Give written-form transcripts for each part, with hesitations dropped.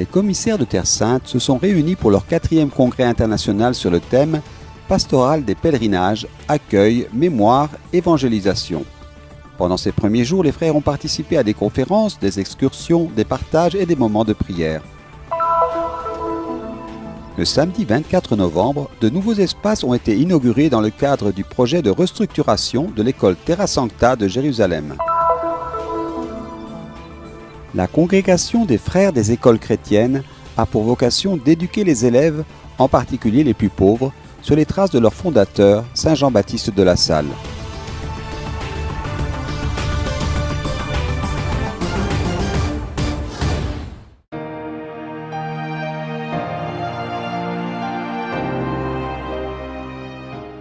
les commissaires de Terre Sainte se sont réunis pour leur 4e congrès international sur le thème « Pastoral des pèlerinages, accueil, mémoire, évangélisation ». Pendant ces premiers jours, les frères ont participé à des conférences, des excursions, des partages et des moments de prière. Le samedi 24 novembre, de nouveaux espaces ont été inaugurés dans le cadre du projet de restructuration de l'école Terra Sancta de Jérusalem. La congrégation des frères des écoles chrétiennes a pour vocation d'éduquer les élèves, en particulier les plus pauvres, sur les traces de leur fondateur, Saint Jean-Baptiste de La Salle.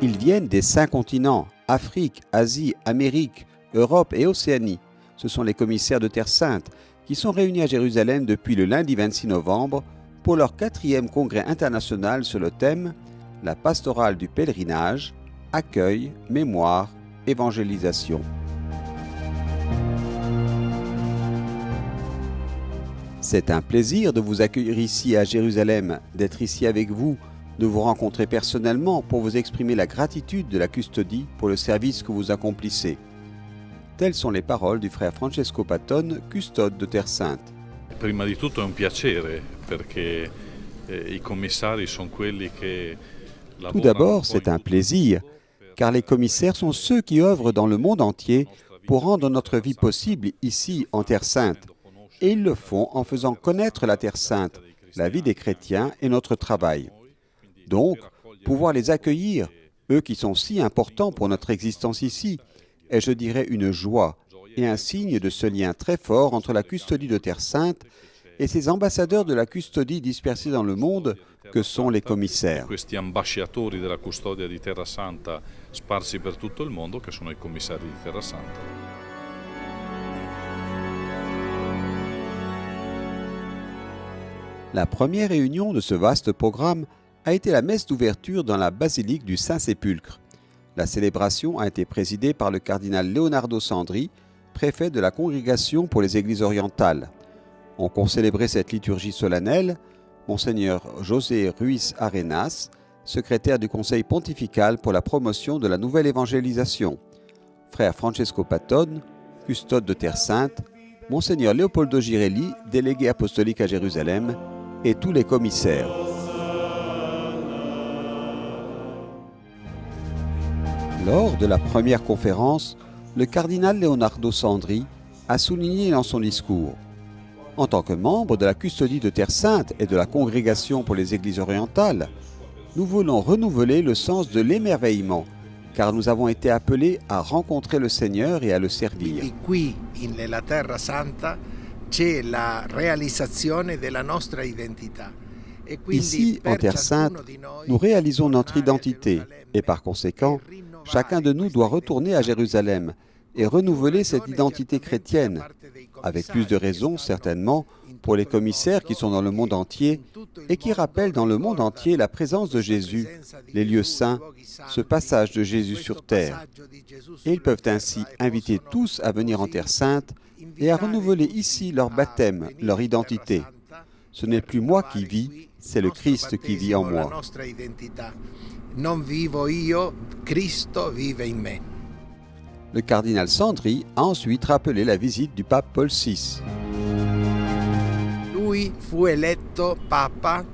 Ils viennent des 5 continents, Afrique, Asie, Amérique, Europe et Océanie. Ce sont les commissaires de Terre Sainte qui sont réunis à Jérusalem depuis le lundi 26 novembre pour leur 4e congrès international sur le thème « La pastorale du pèlerinage, accueil, mémoire, évangélisation ». C'est un plaisir de vous accueillir ici à Jérusalem, d'être ici avec vous, de vous rencontrer personnellement pour vous exprimer la gratitude de la custodie pour le service que vous accomplissez. Telles sont les paroles du frère Francesco Patton, custode de Terre Sainte. Prima di tutto è un piacere perché i commissari sono quelli che Tout d'abord, c'est un plaisir, car les commissaires sont ceux qui œuvrent dans le monde entier pour rendre notre vie possible ici en Terre Sainte. Et ils le font en faisant connaître la Terre Sainte, la vie des chrétiens et notre travail. Donc, pouvoir les accueillir, eux qui sont si importants pour notre existence ici, est, je dirais, une joie et un signe de ce lien très fort entre la custodie de Terre Sainte et ces ambassadeurs de la custodie dispersés dans le monde que sont les commissaires. Questi ambasciatori della custodia di Terra Santa sparsi per tutto il mondo che sono i commissari di Terra Santa. La première réunion de ce vaste programme a été la messe d'ouverture dans la basilique du Saint-Sépulcre. La célébration a été présidée par le cardinal Leonardo Sandri, préfet de la Congrégation pour les Églises orientales. Ont concélébré cette liturgie solennelle Monseigneur José Ruiz Arenas, secrétaire du Conseil pontifical pour la promotion de la nouvelle évangélisation, frère Francesco Patton, custode de Terre Sainte, Monseigneur Leopoldo Girelli, délégué apostolique à Jérusalem, et tous les commissaires. Lors de la première conférence, le cardinal Leonardo Sandri a souligné dans son discours « En tant que membre de la custodie de Terre Sainte et de la Congrégation pour les Églises orientales, nous voulons renouveler le sens de l'émerveillement, car nous avons été appelés à rencontrer le Seigneur et à le servir. » Qui, nella Terra Santa, c'è la realizzazione della nostra identità. Ici, en Terre Sainte, nous réalisons notre identité et par conséquent, chacun de nous doit retourner à Jérusalem et renouveler cette identité chrétienne, avec plus de raison certainement pour les commissaires qui sont dans le monde entier et qui rappellent dans le monde entier la présence de Jésus, les lieux saints, ce passage de Jésus sur terre. Et ils peuvent ainsi inviter tous à venir en Terre Sainte et à renouveler ici leur baptême, leur identité. Ce n'est plus moi qui vis, c'est le Christ qui vit en moi. Non vivo io, Cristo vive in me. Le cardinal Sandri a ensuite rappelé la visite du pape Paul VI. Lui fu eletto papa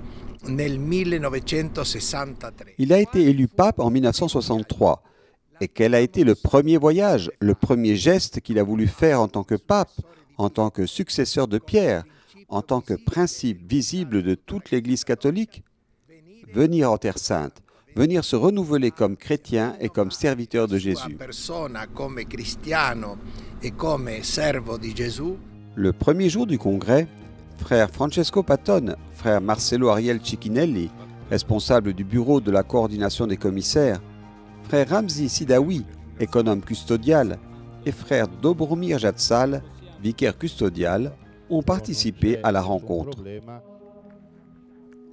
nel 1963. Il a été élu pape en 1963. Et quel a été le premier voyage, le premier geste qu'il a voulu faire en tant que pape, en tant que successeur de Pierre, en tant que principe visible de toute l'Église catholique? Venir en Terre Sainte, venir se renouveler comme chrétien et comme serviteur de Jésus. Le premier jour du congrès, frère Francesco Patton, frère Marcelo Ariel Cicchinelli, responsable du bureau de la coordination des commissaires, frère Ramzi Sidawi, économe custodial, et frère Dobromir Jatsal, vicaire custodial, ont participé à la rencontre.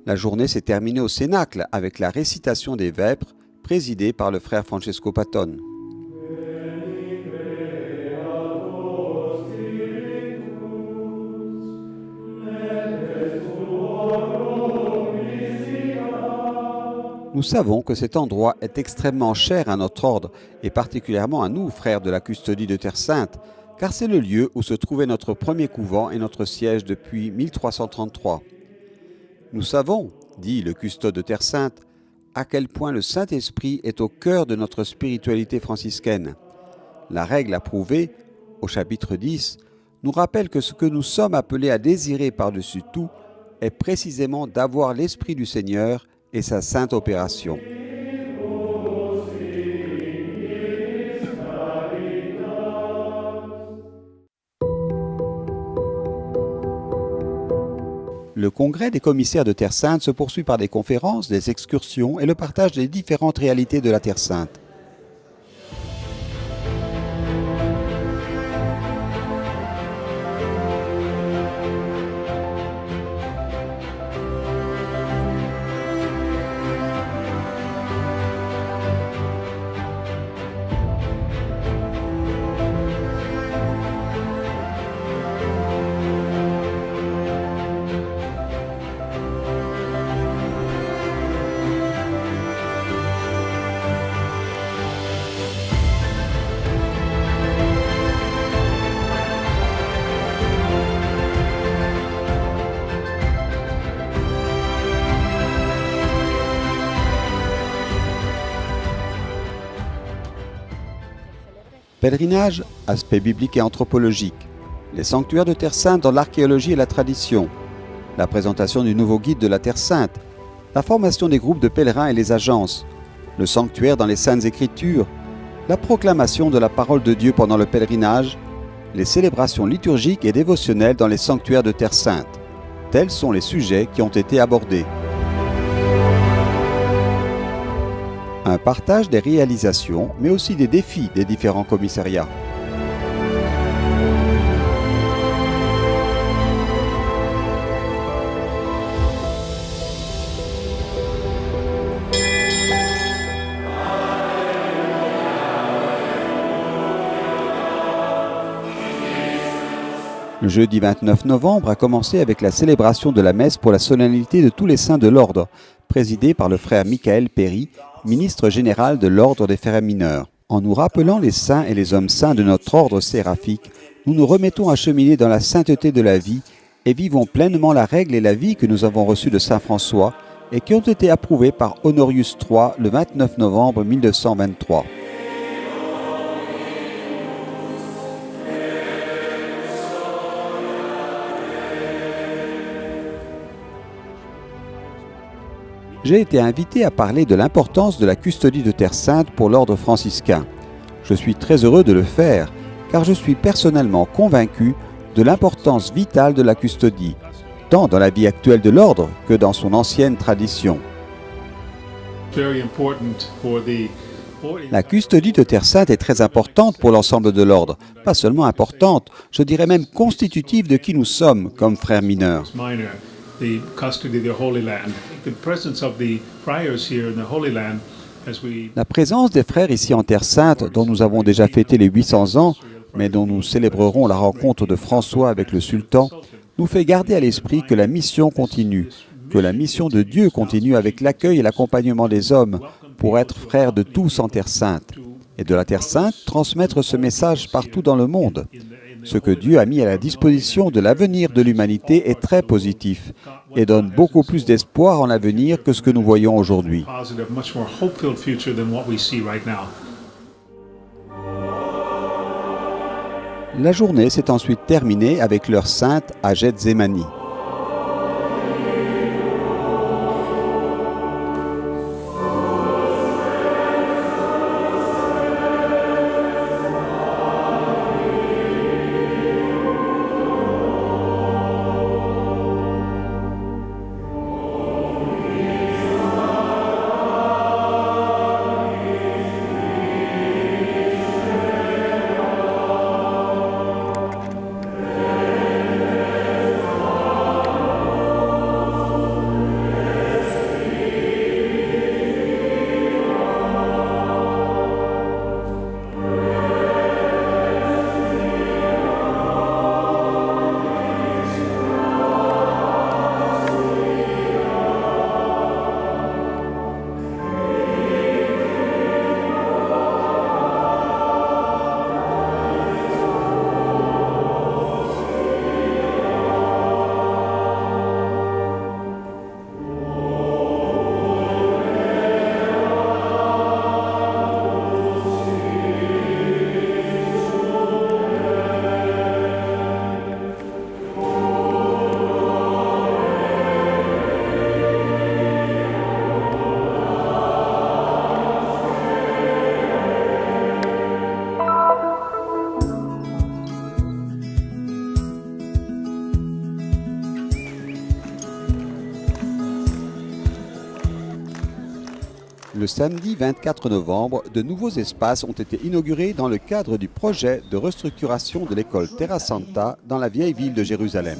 La journée s'est terminée au Cénacle avec la récitation des Vêpres, présidée par le frère Francesco Patton. savons que cet endroit est extrêmement cher à notre ordre et particulièrement à nous, frères de la custodie de Terre Sainte, car c'est le lieu où se trouvait notre premier couvent et notre siège depuis 1333. Nous savons, dit le custode de Terre Sainte, à quel point le Saint-Esprit est au cœur de notre spiritualité franciscaine. La règle approuvée, au chapitre 10, nous rappelle que ce que nous sommes appelés à désirer par-dessus tout est précisément d'avoir l'Esprit du Seigneur et sa sainte opération. Le congrès des commissaires de Terre Sainte se poursuit par des conférences, des excursions et le partage des différentes réalités de la Terre Sainte. Pèlerinage, aspect biblique et anthropologique. Les sanctuaires de Terre Sainte dans l'archéologie et la tradition. La présentation du nouveau guide de la Terre Sainte. La formation des groupes de pèlerins et les agences. Le sanctuaire dans les Saintes Écritures. La proclamation de la parole de Dieu pendant le pèlerinage. Les célébrations liturgiques et dévotionnelles dans les sanctuaires de Terre Sainte. Tels sont les sujets qui ont été abordés. Un partage des réalisations, mais aussi des défis des différents commissariats. Le jeudi 29 novembre a commencé avec la célébration de la messe pour la solennité de tous les saints de l'ordre, présidée par le frère Michael Perry, ministre général de l'ordre des frères mineurs. En nous rappelant les saints et les hommes saints de notre ordre séraphique, nous nous remettons à cheminer dans la sainteté de la vie et vivons pleinement la règle et la vie que nous avons reçues de saint François et qui ont été approuvées par Honorius III le 29 novembre 1223. J'ai été invité à parler de l'importance de la custodie de Terre Sainte pour l'ordre franciscain. Je suis très heureux de le faire, car je suis personnellement convaincu de l'importance vitale de la custodie, tant dans la vie actuelle de l'ordre que dans son ancienne tradition. La custodie de Terre Sainte est très importante pour l'ensemble de l'ordre, pas seulement importante, je dirais même constitutive de qui nous sommes comme frères mineurs. La présence des frères ici en Terre Sainte, dont nous avons déjà fêté les 800 ans, mais dont nous célébrerons la rencontre de François avec le sultan, nous fait garder à l'esprit que la mission continue, que la mission de Dieu continue avec l'accueil et l'accompagnement des hommes pour être frères de tous en Terre Sainte, et de la Terre Sainte transmettre ce message partout dans le monde. Ce que Dieu a mis à la disposition de l'avenir de l'humanité est très positif et donne beaucoup plus d'espoir en l'avenir que ce que nous voyons aujourd'hui. La journée s'est ensuite terminée avec l'heure sainte à Gethsémani. Le samedi 24 novembre, de nouveaux espaces ont été inaugurés dans le cadre du projet de restructuration de l'école Terra Santa dans la vieille ville de Jérusalem.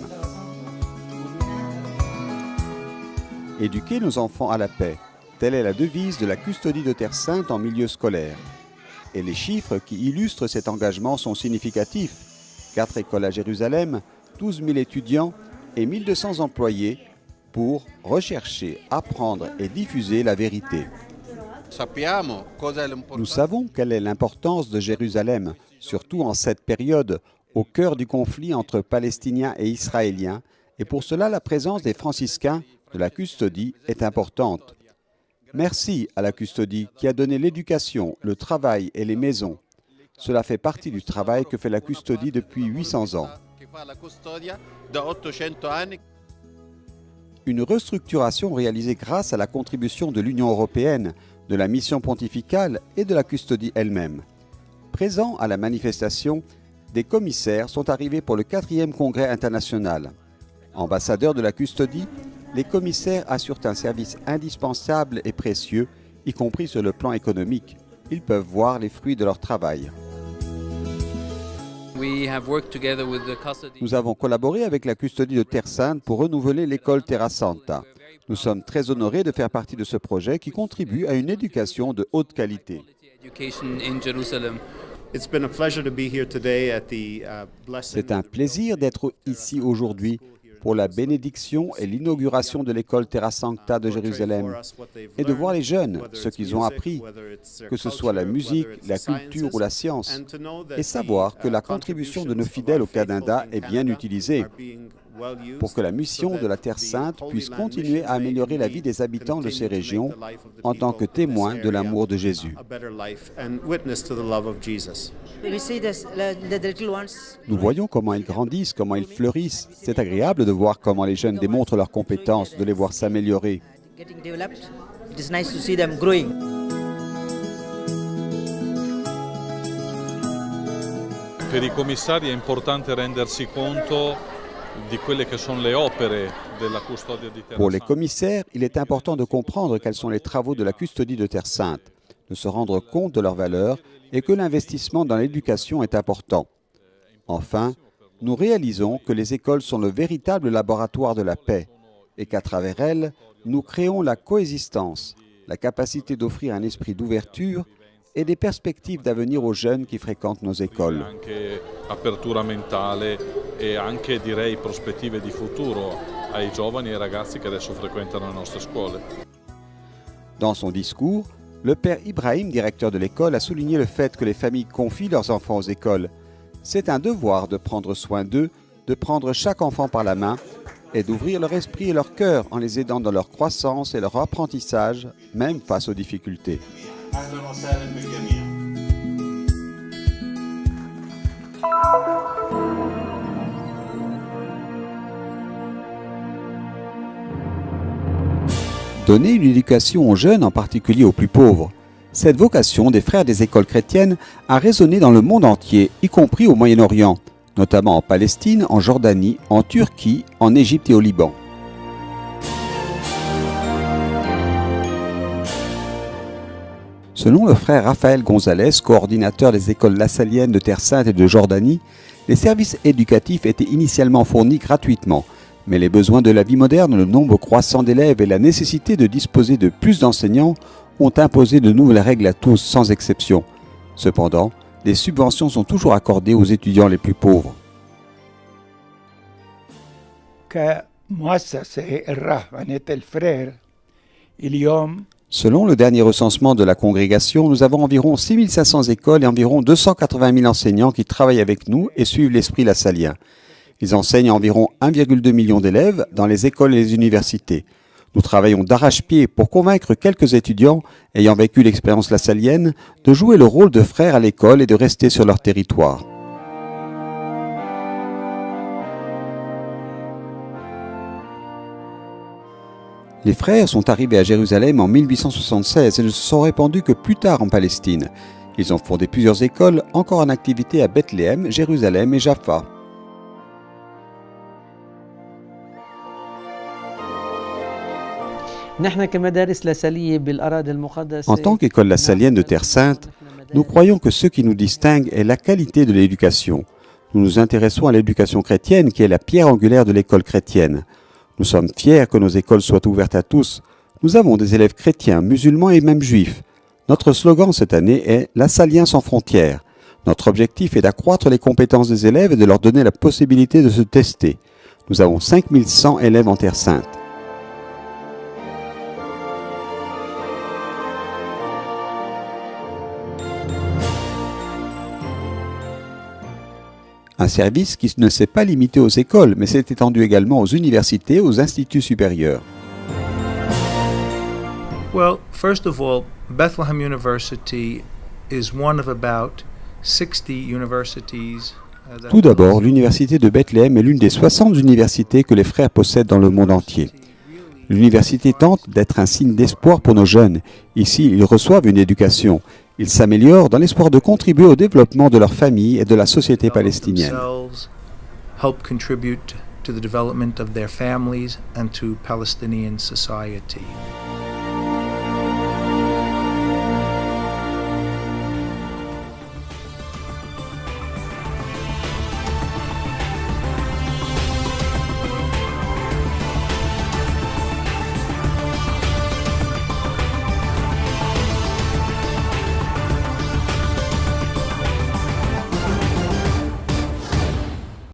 Éduquer nos enfants à la paix, telle est la devise de la custodie de Terre Sainte en milieu scolaire. Et les chiffres qui illustrent cet engagement sont significatifs. 4 écoles à Jérusalem, 12 000 étudiants et 1200 employés pour rechercher, apprendre et diffuser la vérité. Nous savons quelle est l'importance de Jérusalem, surtout en cette période, au cœur du conflit entre Palestiniens et Israéliens, et pour cela la présence des franciscains de la custodie est importante. Merci à la custodie qui a donné l'éducation, le travail et les maisons. Cela fait partie du travail que fait la custodie depuis 800 ans. Une restructuration réalisée grâce à la contribution de l'Union européenne, de la mission pontificale et de la custodie elle-même. Présents à la manifestation, des commissaires sont arrivés pour le 4e congrès international. Ambassadeurs de la custodie, les commissaires assurent un service indispensable et précieux, y compris sur le plan économique. Ils peuvent voir les fruits de leur travail. Nous avons collaboré avec la custodie de Terre Sainte pour renouveler l'école Terra Santa. Nous sommes très honorés de faire partie de ce projet qui contribue à une éducation de haute qualité. C'est un plaisir d'être ici aujourd'hui pour la bénédiction et l'inauguration de l'école Terra Sancta de Jérusalem et de voir les jeunes, ce qu'ils ont appris, que ce soit la musique, la culture ou la science, et savoir que la contribution de nos fidèles au Canada est bien utilisée pour que la mission de la Terre Sainte puisse continuer à améliorer la vie des habitants de ces régions en tant que témoins de l'amour de Jésus. Nous voyons comment ils grandissent, comment ils fleurissent. C'est agréable de voir comment les jeunes démontrent leurs compétences, de les voir s'améliorer. Per i commissari è importante rendersi conto di quelle che sono le opere della custodia di Terra Santa. Pour les commissaires, il est important de comprendre quels sont les travaux de la custodie de Terre Sainte, de se rendre compte de leur valeur et que l'investissement dans l'éducation est important. Enfin, nous réalisons que les écoles sont le véritable laboratoire de la paix et qu'à travers elles, nous créons la coexistence, la capacité d'offrir un esprit d'ouverture et des perspectives d'avenir aux jeunes qui fréquentent nos écoles. Anche apertura mentale e anche direi prospettive di futuro ai giovani e ai ragazzi che adesso frequentano le nostre scuole. Dans son discours, le père Ibrahim, directeur de l'école, a souligné le fait que les familles confient leurs enfants aux écoles. C'est un devoir de prendre soin d'eux, de prendre chaque enfant par la main et d'ouvrir leur esprit et leur cœur en les aidant dans leur croissance et leur apprentissage, même face aux difficultés. Donner une éducation aux jeunes, en particulier aux plus pauvres. Cette vocation des frères des écoles chrétiennes a résonné dans le monde entier, y compris au Moyen-Orient, notamment en Palestine, en Jordanie, en Turquie, en Égypte et au Liban. Selon le frère Raphaël Gonzalez, coordinateur des écoles lassaliennes de Terre Sainte et de Jordanie, les services éducatifs étaient initialement fournis gratuitement, mais les besoins de la vie moderne, le nombre croissant d'élèves et la nécessité de disposer de plus d'enseignants ont imposé de nouvelles règles à tous sans exception. Cependant, des subventions sont toujours accordées aux étudiants les plus pauvres. Selon le dernier recensement de la congrégation, nous avons environ 6500 écoles et environ 280 000 enseignants qui travaillent avec nous et suivent l'esprit lassalien. Ils enseignent à environ 1,2 million d'élèves dans les écoles et les universités. Nous travaillons d'arrache-pied pour convaincre quelques étudiants ayant vécu l'expérience lassalienne de jouer le rôle de frères à l'école et de rester sur leur territoire. Les frères sont arrivés à Jérusalem en 1876 et ne se sont répandus que plus tard en Palestine. Ils ont fondé plusieurs écoles encore en activité à Bethléem, Jérusalem et Jaffa. En tant qu'école lassalienne de Terre Sainte, nous croyons que ce qui nous distingue est la qualité de l'éducation. Nous nous intéressons à l'éducation chrétienne qui est la pierre angulaire de l'école chrétienne. Nous sommes fiers que nos écoles soient ouvertes à tous. Nous avons des élèves chrétiens, musulmans et même juifs. Notre slogan cette année est « Lassalien sans frontières ». Notre objectif est d'accroître les compétences des élèves et de leur donner la possibilité de se tester. Nous avons 5100 élèves en Terre Sainte. Un service qui ne s'est pas limité aux écoles, mais s'est étendu également aux universités et aux instituts supérieurs. Well, first of all, Bethlehem University is one of about 60 universities. Tout d'abord, l'université de Bethléem est l'une des 60 universités que les frères possèdent dans le monde entier. L'université tente d'être un signe d'espoir pour nos jeunes. Ici, ils reçoivent une éducation. Ils s'améliorent dans l'espoir de contribuer au développement de leur famille et de la société palestinienne. Help contribute to the development of their families and to Palestinian society.